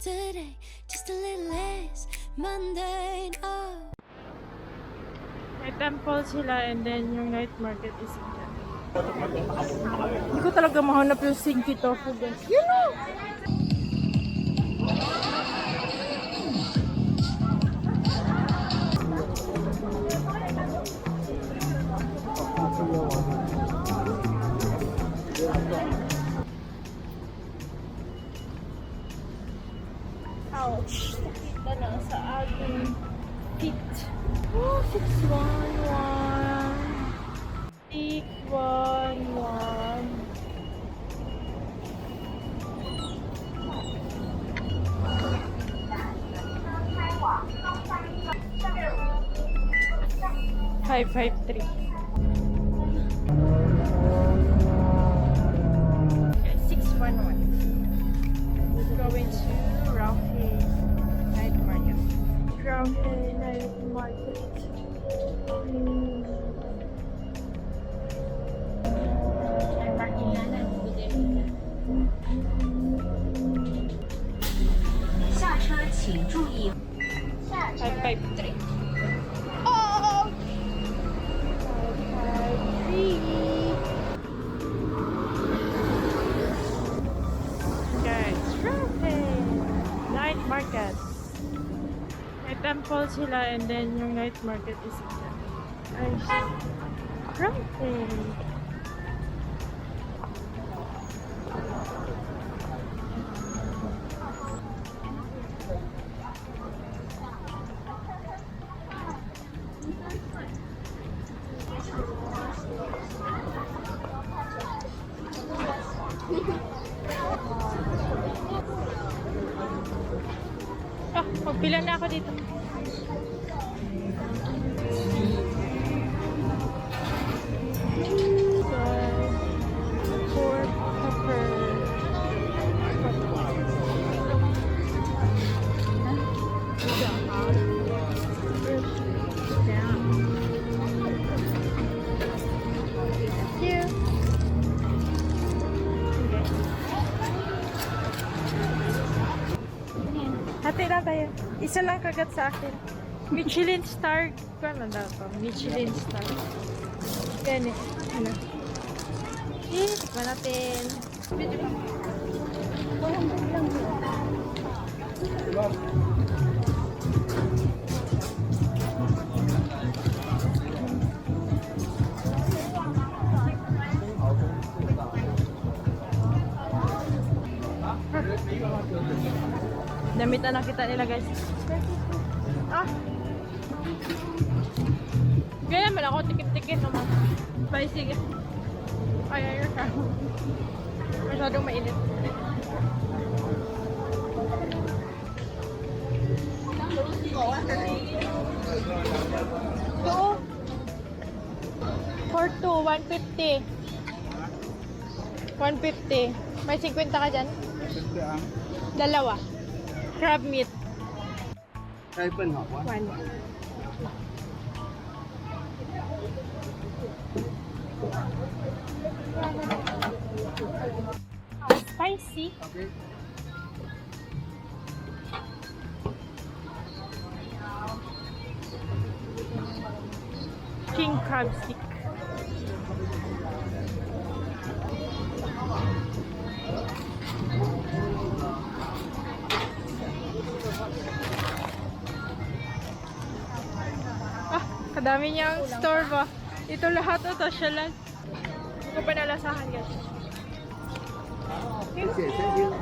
today, just a little less mundane. Oh. May temple sila and then yung night market is dyan. Hindi ko talaga mahanap yung Stinky Tofu guys. You know! Ouch! Nakita na sa aking feet. Oh, 611. 611. Five, 553. Okay, 611. Going to Roundhay Night Market. Roundhay Night Market. Five, 553. Oh! 553. Guys, Roundhay Night Market. May temple sila and then yung night market is dyan. Ay, Roundhay. Magpila na ako dito. For pepper. Hati na tayo. Isa lang kagat sa akin. Michelin star. Ano daw to? Michelin star. Yan eh. Ano? Tikman natin. Namitan na kita nila guys. Ah! Ganyan man ako, tikip-tikip naman. Bye, sige. Ay, ayun ka. Masyadong mainit. Two. For two, 150. 150. May 50 ka dyan? Dalawa. Crab meat. One. Spicy. Okay. King crab stick. Kadami niyang store ba? Ito lahat ito siya lang. Hindi ko pa nalasahan guys. Okay, thank you.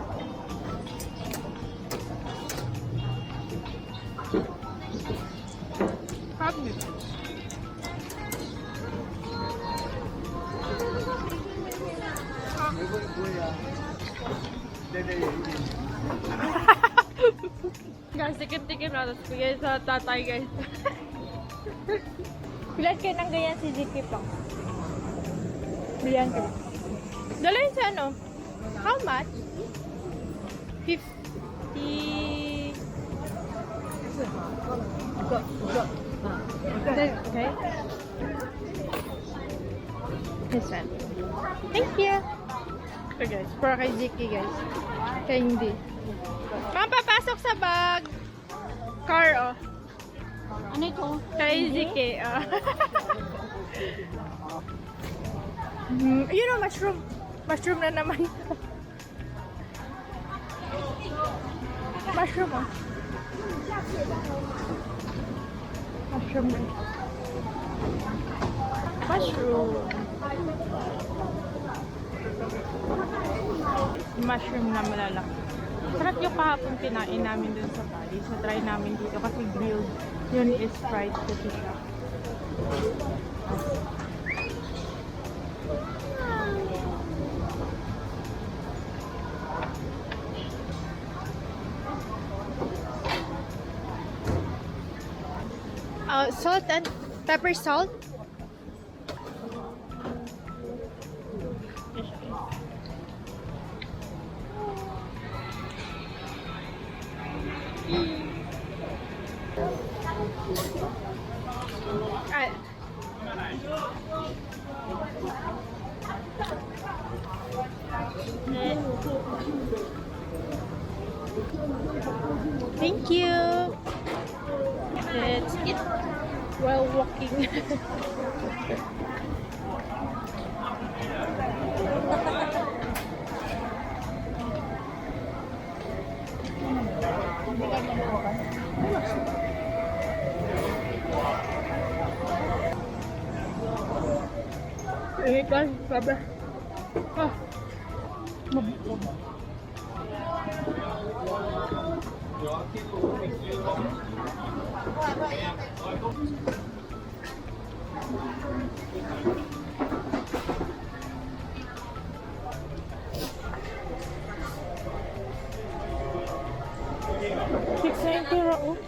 Crab meat. Guys, tikim-tikim na. Tapos bigay sa tatay guys. Bilan kayo ng ganyan si Zikip lang. Bilan kayo. Dalhin sa ano? How much? 50. Okay. This one. Thank you. Ito guys, para kay Ziki guys. Kaya hindi. Ma'am, papasok sa bag. Car, oh. Ano ito? Kay Ziki, oh. Yun o, mushroom. Mushroom na naman. Mushroom, oh. Mushroom na. Mushroom. Mushroom na malalaki. Sarap yung kahapon kinain namin dun sa Bali. So try namin dito kasi grilled. Yun is fried kasi siya. Salt and pepper salt. Thank you. Let's eat while walking. Ini kan, sabar. Ah. €690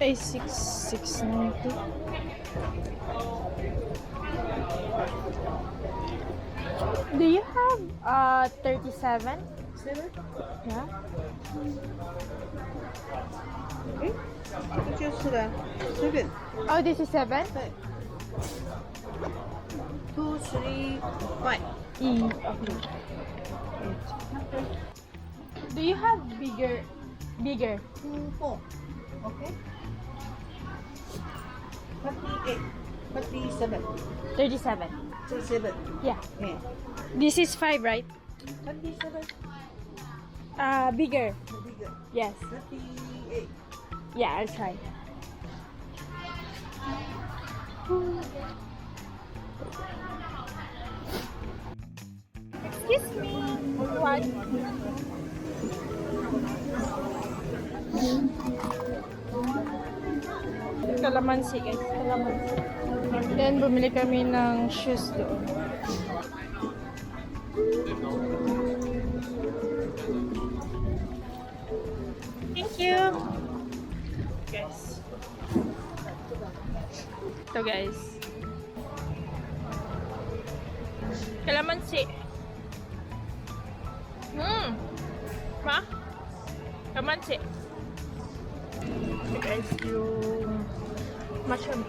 ay $690. Do you have 37? 7? Yeah. Okay. Choose 7. Oh, this is 7? 2, 3, 5. Okay. Do you have bigger? 2, 4. Okay. 38. 37. 37. 37. Yeah. Okay. This is 5, right? 37. Bigger. Bigger. Yes. 38. Yeah, I'll try. Excuse me. What? Kalamansi guys. Kalamansi. Then bumili kami ng shoes doon. Thank you. Guys. Ito guys. Kalamansi. Ma? Kalamansi. Ito guys yung mushroom.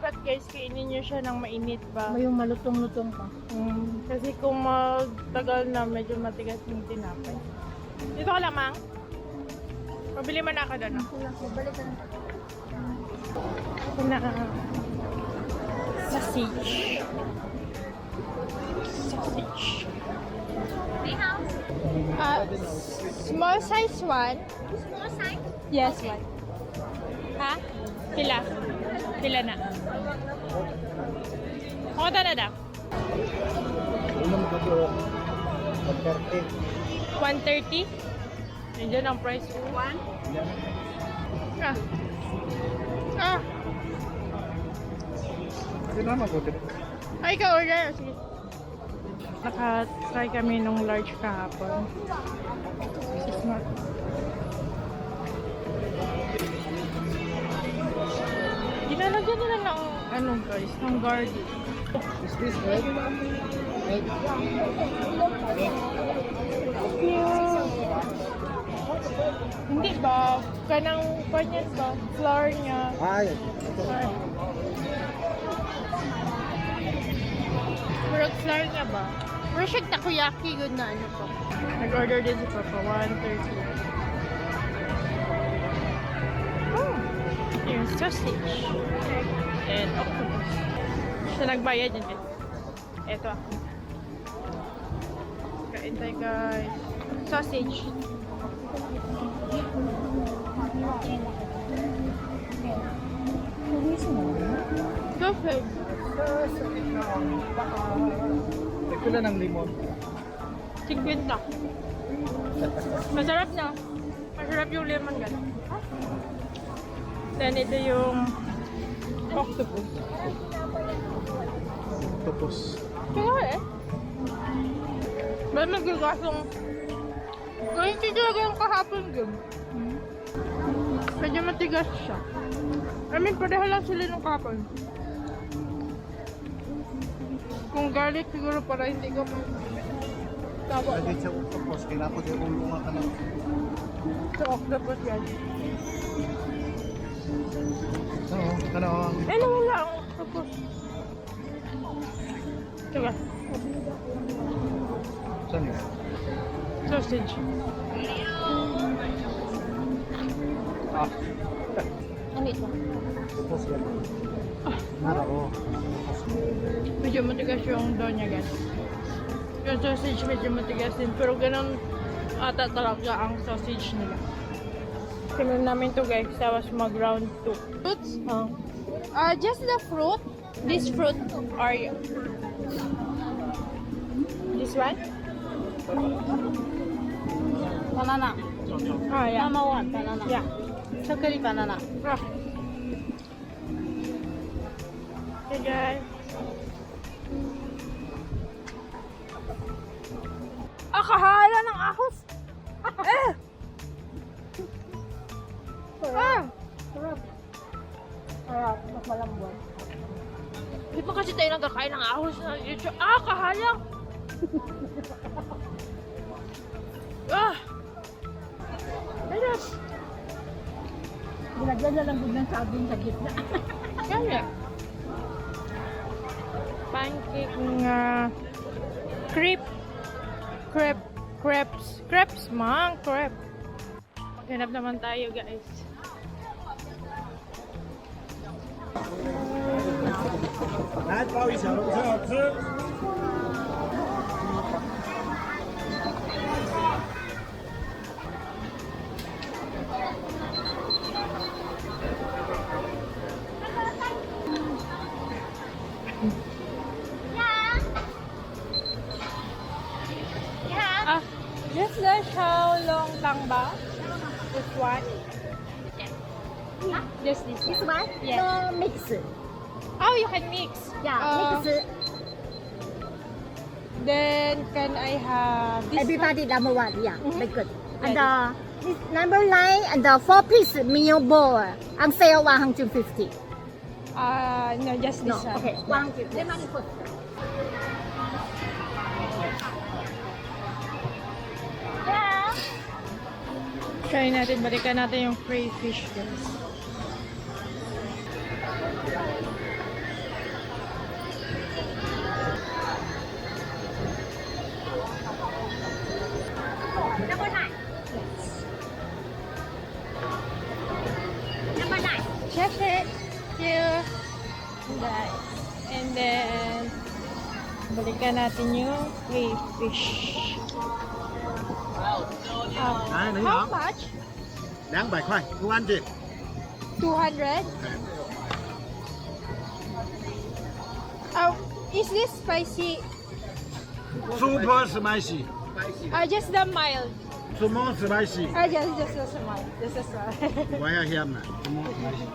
Dapat guys, kainin nyo siya ng mainit pa. May yung malutong-lutong pa. Kasi kung magtagal na, medyo matigas yung tinapay. Dito ka lang, Mang. Mabili mo na ako doon. Balik ka na. Ito na. Sausage. Sausage. Small size one. Small size? Yes, one. Ha? Pila? Pila na? Ako na daw. 130? Nandiyan ang price ko. 1? Ay, ikaw order. Sige. Naka-try kami nung large kahapon. This is not... Ginalagyan nila ng ano guys, ng garlic. Is this red? Red. Hindi ba? Kanang kanyan ba? Flour niya. Ah, yan. We're Murag flour nga ba? Pero siya takoyaki good na ano po. Nag-order din si Papa, 130. Oh! Yung sausage. Egg. And octopus. Siya nagbayad yun eh. Eto ako. Kain tayo guys. Sausage. Sausage. Pila ng limon. 50. Masarap na. Masarap yung lemon gano'n. Then ito yung octopus. Tapos. Kaya eh. Ba't magigasong... Kaya hindi talaga yung kahapon yun. Medyo matigas siya. I mean, pareho lang sila nung kahapon. Kung garlic siguro para hindi ko tama. Lagi siya tapos. Kailangan siya ulunga ka na. So, octopus yan. Oo, ano? Eh, nawala ang octopus. Diba? Saan yun? Sausage. Ah, Ano ito? tapos yan. Nara, oo. Medyo matigas yung dough niya, guys. Yung sausage medyo matigas din. Pero ganun ata talaga ang sausage nila. Kailan namin to guys. Tapos mag-round 2. Fruits? Just the fruit. This fruit are this one? Banana. Ah, yeah. Number one, banana. Yeah. Chocolate banana. Ah. Okay guys. Kahala ng ahos! Eh! Ah! Sarap. Sarap. Mas malambot. Di pa kasi tayo nagkakain ng ahos na YouTube. Kahalang! Ayos! Binagyan na lang din ng saging sa gitna. Kaya. Pancake nga. Crepe. Crepes, mang. Crepe. Maghanap naman tayo, guys. Just the Xiaolong Tang ba? This one? Just this one? This one? Yes. No mix. Oh, you can mix. Yeah, mix. Then, can I have this Everybody number one. Yeah, very good. And Yeah, this number 9 and the 4-piece meal bowl on sale 150. one? No, just this No, one. okay, 150. The money first. Yeah. Try natin, balikan natin yung crayfish, guys. Number 9. Number 9. Check it. Here. Guys. And then, balikan natin yung crayfish. Này, How much? 200块，200。 200? Oh, is this spicy? Super spicy， Just the mild. small spicy， Just the mild. Just the mild. 我要咸的，small spicy。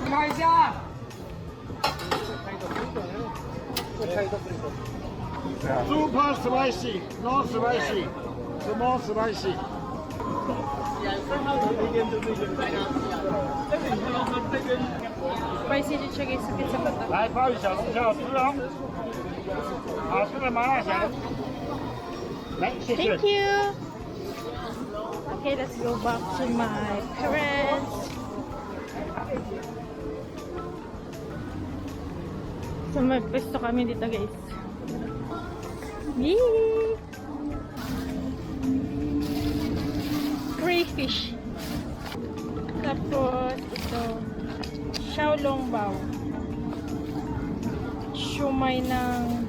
看一下。Super spicy, no spicy, small spicy。 Spicy din siya guys, sakit sa mata. 来包一小时就好吃哦，好吃的麻辣香。来，谢谢 Thank。you! Okay, let's go back to my parents. So may pwesto kami dito guys. Yee! Crayfish. Tapos ito, xiaolongbao. Shumai ng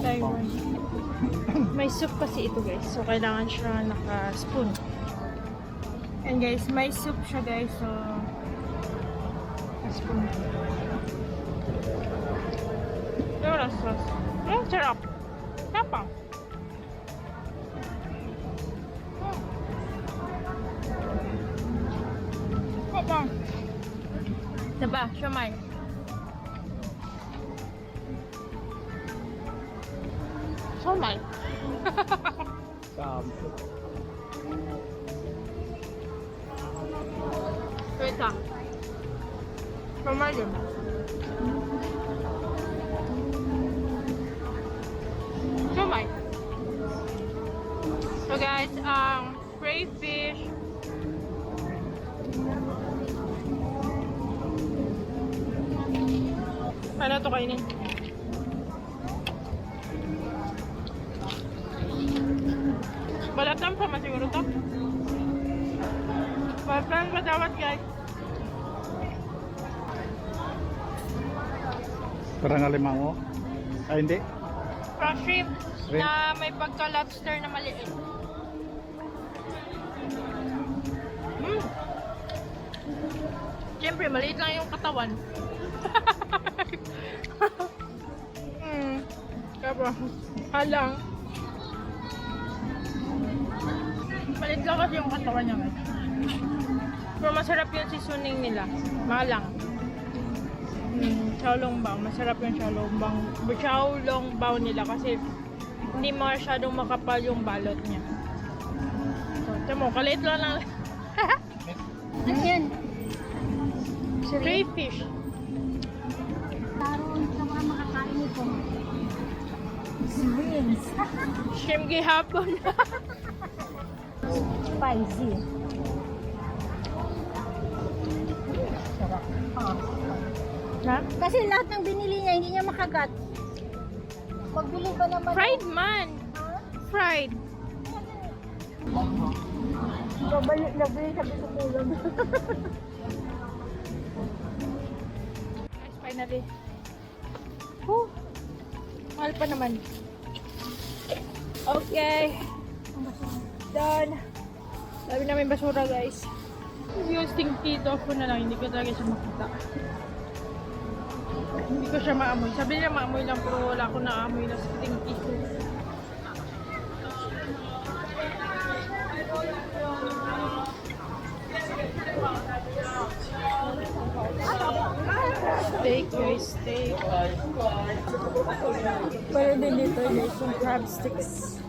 Taiwan. May soup kasi ito guys. So kailangan siya naka-spoon. And guys, may soup siya guys. So spoon. Yung sauce. Yung sarap. Tapang. Tapang. Diba? Siomay. Siomay. Wait lang. Siomay din. Siomay. So guys, crayfish. Ano to kainin? Balatan pa masiguro to. Balatan pa dapat guys. Parang alimango. Ay, hindi. Prawn shrimp Shrimp. na may pagka-lobster na maliit. Siyempre, maliit lang yung katawan. Kaba. Halang. Maliit lang kasi yung katawan niya guys. Pero masarap yung seasoning nila. Malang. Xiaolongbao. Masarap yung xiaolongbao nila kasi hindi masyadong makapal yung balot niya. So, tamo, kalit lang. Ano yan? Crayfish. Taron ka mga makakain nito. Shrimps. Shrimp gihapon. Spicy. Sarap. Ha? Kasi lahat ng binili niya, hindi niya makagat. Magbili ba naman? Fried man. Fried. Babalik na ba sabi sa kulang. Guys, finally. Oh, mahal pa naman. Okay. Done. Sabi namin basura guys. Yung stinky tofu na lang, hindi ko talaga siya makita. Hindi ko siya maamoy. Sabi nila maamoy lang pero wala ko naamoy na stinky tofu. Steak guys, steak. Pero din dito guys, yung crab sticks.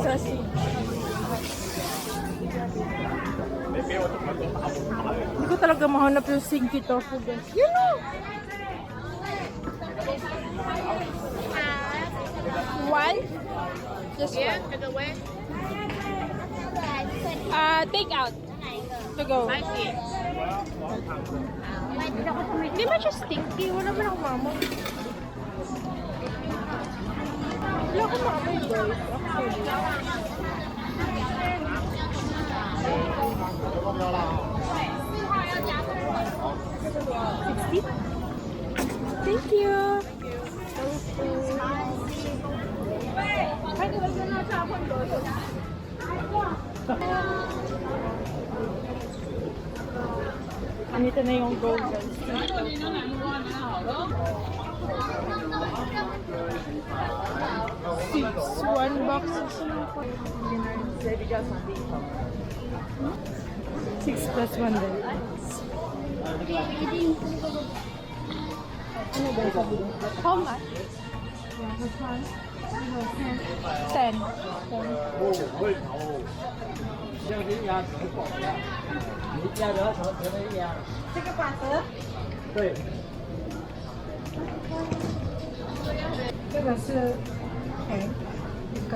Sausage. Hindi ko talaga mahanap yung stinky tofu guys. Yun o! One? Just one. Take out. To go. Hindi ba siya stinky? Wala ba akong mamoy? Wala akong mamoy guys. Actually. 60? Thank you. Andito na yung gold guys. One box is 6 plus 1 din. How much? 10. 这个板盒，对，这个是，哎，一个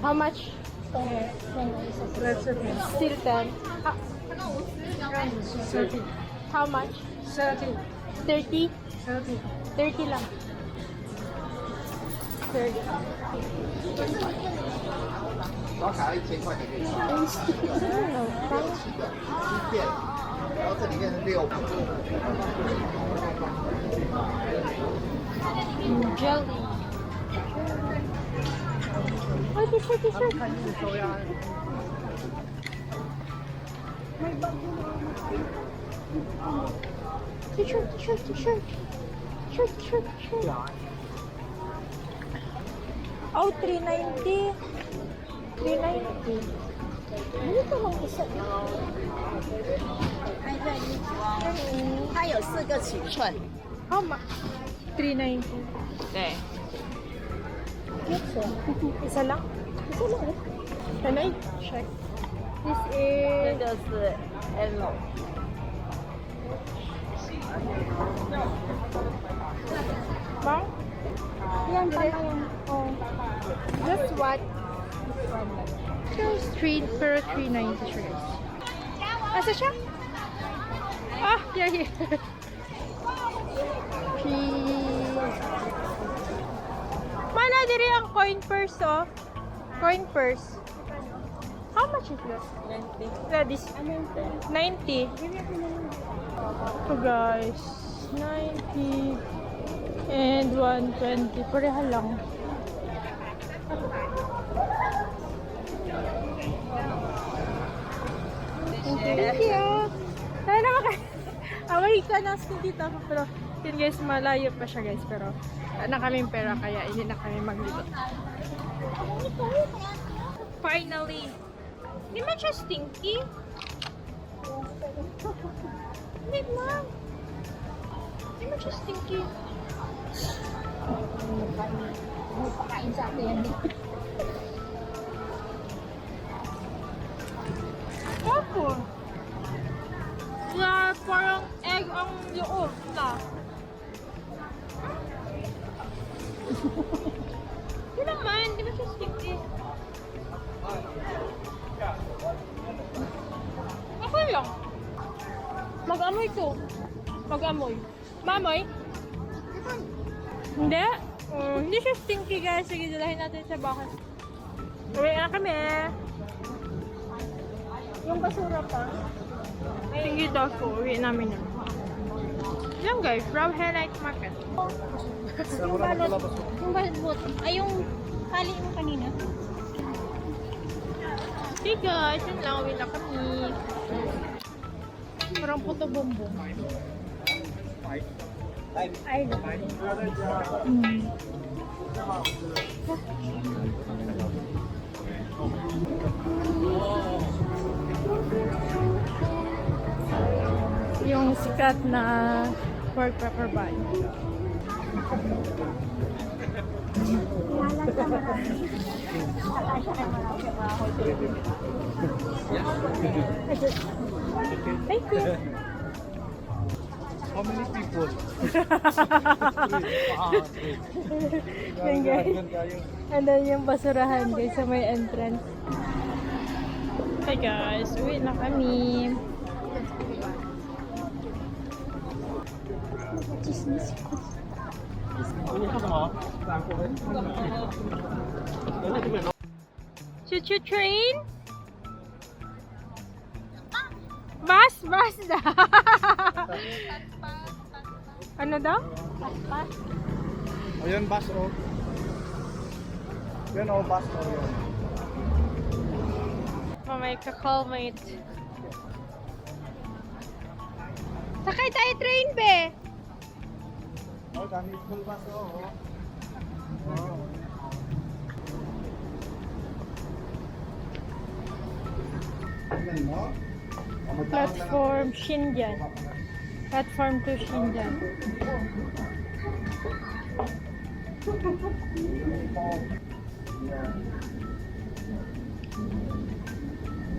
How much? Still 10. Ah, 30. How much? 30. 30? 30 lang. 30. 刷卡1000块就可以刷，然后这里面是6。 Jelly. Oh, t-shirt, t-shirt. T-shirt, t-shirt, t-shirt. T-shirt, t-shirt, t-shirt. Oh, 390. 390. 它有4个尺寸， How much? 390. 对， Isa lang? Can I check? This is 个是 L。 Bang? Yan pala yan. Oh. Just what? Just 3 pero 390 siya guys. Asa siya? Ah, yeah, yeah. Mana diri ang coin purse oh. Coin purse. How much is this? 90. Yeah, this 90. So guys, 90 and 120. Pareha lang. Thank you. Tayo naman kayo. Away ka na dito ako pero yun guys, malayo pa siya guys pero na kaming pera kaya hindi na kami maglibot. Finally. Hindi man siya stinky. Hindi man. Hindi man siya stinky. Pakain sa akin. Opo. Na parang egg ang loob na. Hindi naman, hindi ba siya sticky? Okay lang. Mag-amoy to. Mag-amoy. Mamoy? Hindi. Hindi siya stinky guys. Sige, dalahin natin sa bakas. Uwi na kami. Yung basura pa. Tinggi daw po. Uwi namin yan. Yan guys. Rob Highlight Market. Yung balbot. Ay, yung kali mo kanina. Hey guys. Yun lang. Uwi na kami. Parang puto bumbong. Ay, yung sikat na pork pepper bun. Thank you. How many people? Yan guys. And then yung basurahan guys sa may entrance. Hi guys, uwi na kami. Choo-choo train? Bus daw. Ano daw? Ayan, bus o. Yan o, bus o yan. May ka-callmate. Sakay tayo train, be! O, kami school bus o. Ayan mo. Platform Xinjiang. Platform to Xinjiang.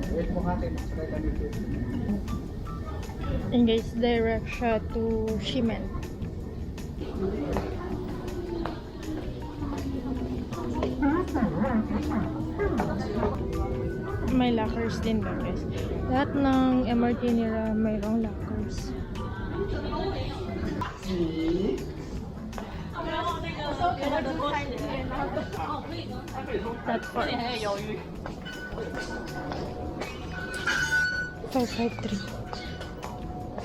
Wait mo natin. Sakay kami dito. And guys, direct siya to Ximen. may lockers din ba guys. Lahat ng MRT nila mayroong lockers. Platform. 553.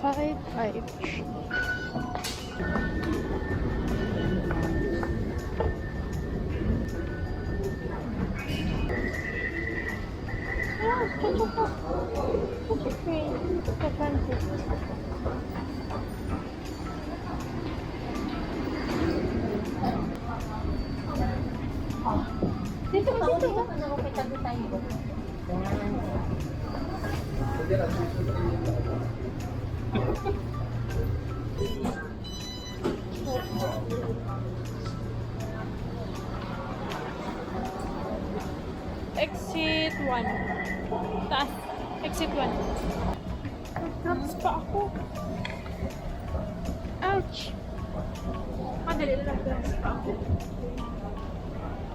553. Exit 1. Taas. Exit 1. Drops pa ako. Ouch! Madali lang drops pa ako.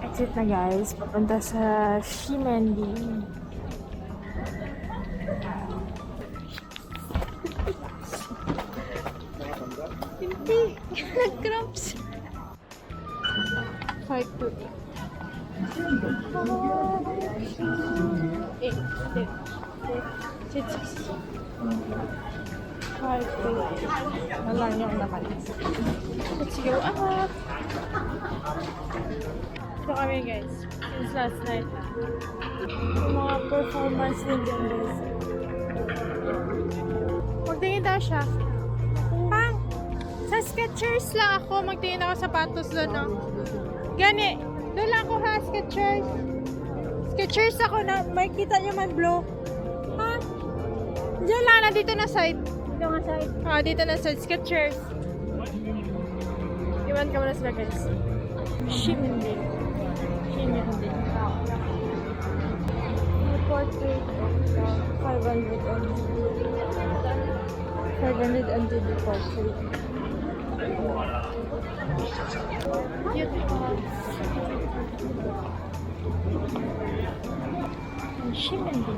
Exit na guys. Papunta sa Shimendi. Hindi. Nag-cramps. 5 to 8. 5 to 8. Wala niyo naman. Let's go up. Ito kami guys. Since last night. Yung mga performance din dyan guys. Magtingin daw siya. Pang! Sa Skechers lang ako. Magtingin ako sapatos doon, no? Gani. Doon lang ako ha, Skechers. Skechers ako na. May kita nyo man blue. Ha? Diyan lang. Nandito na side. Dito nga side. Ah, dito na side. Skechers. Iwan ka muna sila guys. Shimendi. Shimendi. Report rate of 500 and the report rate. Beautiful. Shimendi.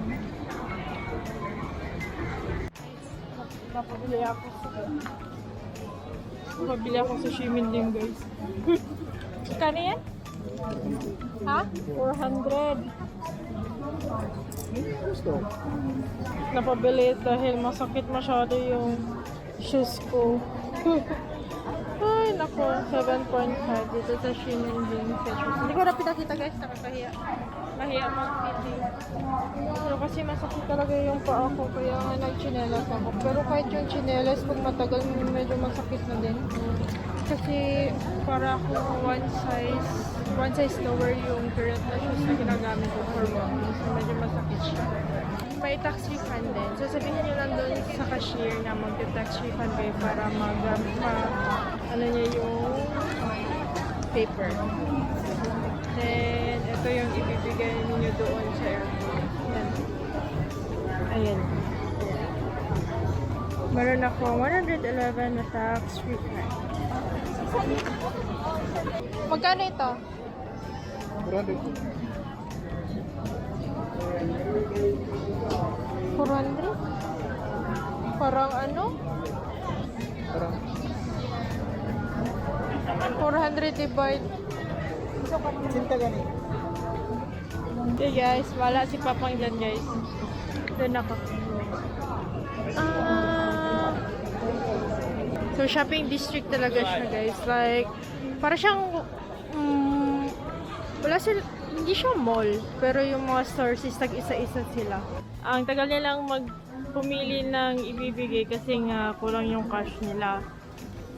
Napabili ako sa Shimendi guys. Kano yan? Ha? 400. Napabili dahil masakit masyado yung shoes ko. Ay, nako. 7.5 dito sa Shimendi. Hindi ko na pinakita guys. Nakakahiya. Mahiya mag-fitting. Pero kasi masakit talaga yung paa ko. Kaya nga nag-chinelas ako. Pero kahit yung chinelas, pag matagal, medyo masakit na din. Kasi para ako one size lower yung current na shoes na ginagamit ko for walking. So medyo masakit siya. May tax refund din. So sabihin nyo lang doon sa cashier na mag-tax refund kayo para ano niya yung paper. Then ito yung ibibigay ninyo doon sa airport. Ayan. Meron ako 111 na tax refund. Magkano ito? 400? Parang ano? 400 divide. Cinta gani. Okay guys, wala si Papang dyan guys. Doon ako. So shopping district talaga siya guys. Like, para siyang wala sila, hindi siya mall, pero yung mga stores is tag-isa-isa sila. Ang tagal nilang pumili ng ibibigay kasi nga kulang yung cash nila.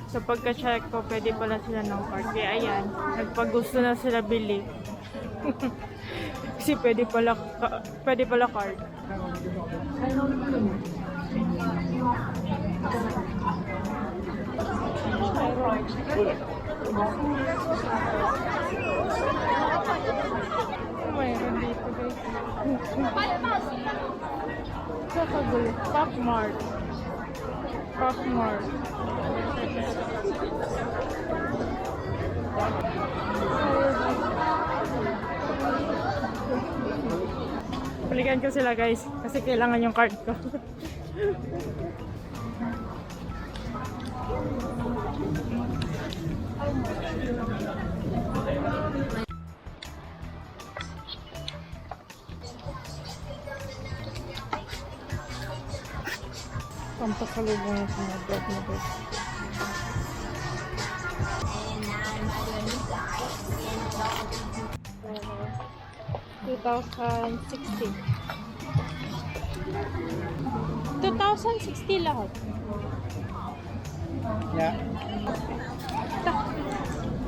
So pagka-check ko, pwede pala sila ng card. Kaya ayan, nagpagusto na sila bili. Kasi pwede pala card. Mayroon dito guys. Kakagulo. Pop Mart. Balikan ko sila guys kasi kailangan yung card ko. Pampasalubong na sa mga bread na guys. Uh, 2060. 2060 lahat. Yeah.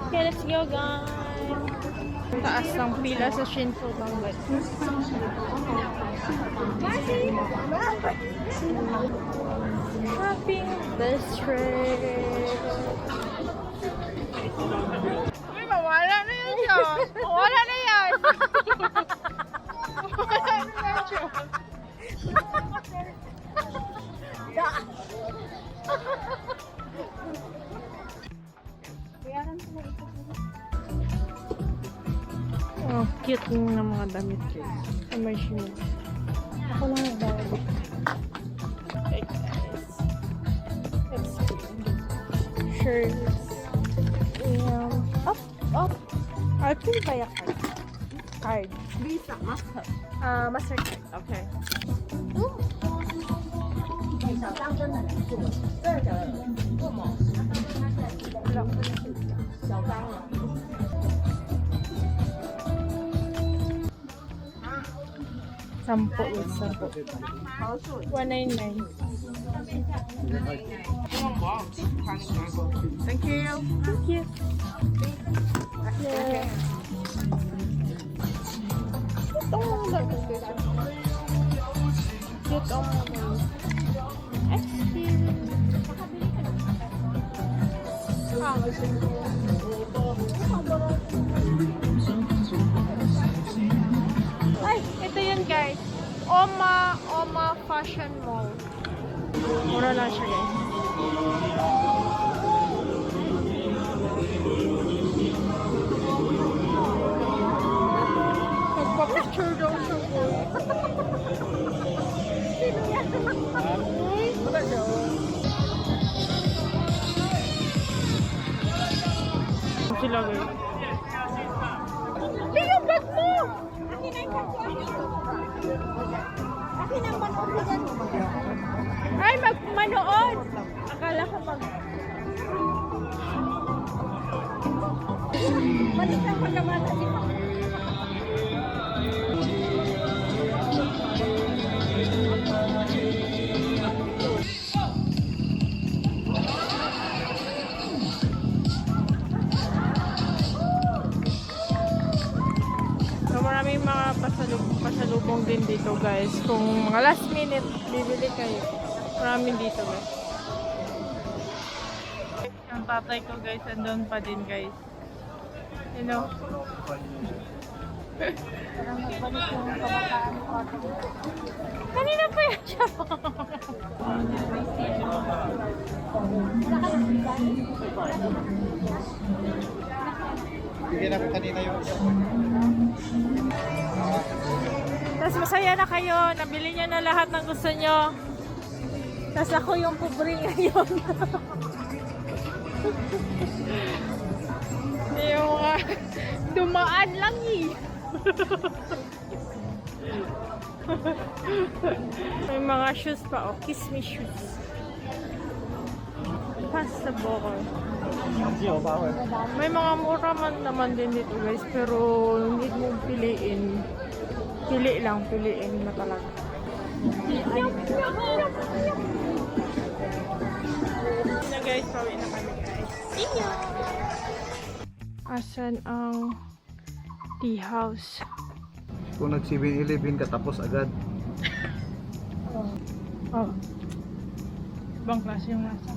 Okay, let's go guys. Taas ng pila sa Shinto Bangat. Shopping district. Uy, mawala na yan siya. Mawala na yan. Mawala na yan siya. Oh, cute ng mga damit guys. Sa may shoes. Ako lang nagdawag. Okay guys. Let's see. Shirts. Up. I'll pay by a card. Visa, Master. Mastercard. Okay. 小张真的很酷，这个不猛，小张啊。 Sampo with sampo. 199. Thank you. Thank you. Yeah. Ito ang bagay ko. Cute ang mga. Experience. Ay, ito yun guys. Oma Fashion Mall. Mura lang siya guys. Nagpa-picture daw siya ko. Sila guys. Hindi yung bag mo! Ay, magmanood! Akala ko Balikan ko naman kasi so, maraming mga pasalubong din dito guys. Kung mga last minute bibili kayo, maraming dito guys. Ang tatay ko guys, andun pa din guys. You know? Kanina pa yan siya. Bigyan ako kanina yung Tapos masaya na kayo, nabili nyo na lahat ng gusto nyo. Tapos ako yung pobre ngayon. Yung mga dumaan lang eh. May mga shoes pa, oh. Kiss me shoes. Passable. May mga mura man naman din dito guys, pero hindi mo piliin. Piliin mo talaga. Na guys, pauwi na kami guys. See ya! Asan ang tea house? kung nag 7-Eleven ka tapos agad. Oh. Ibang klase yung nasa.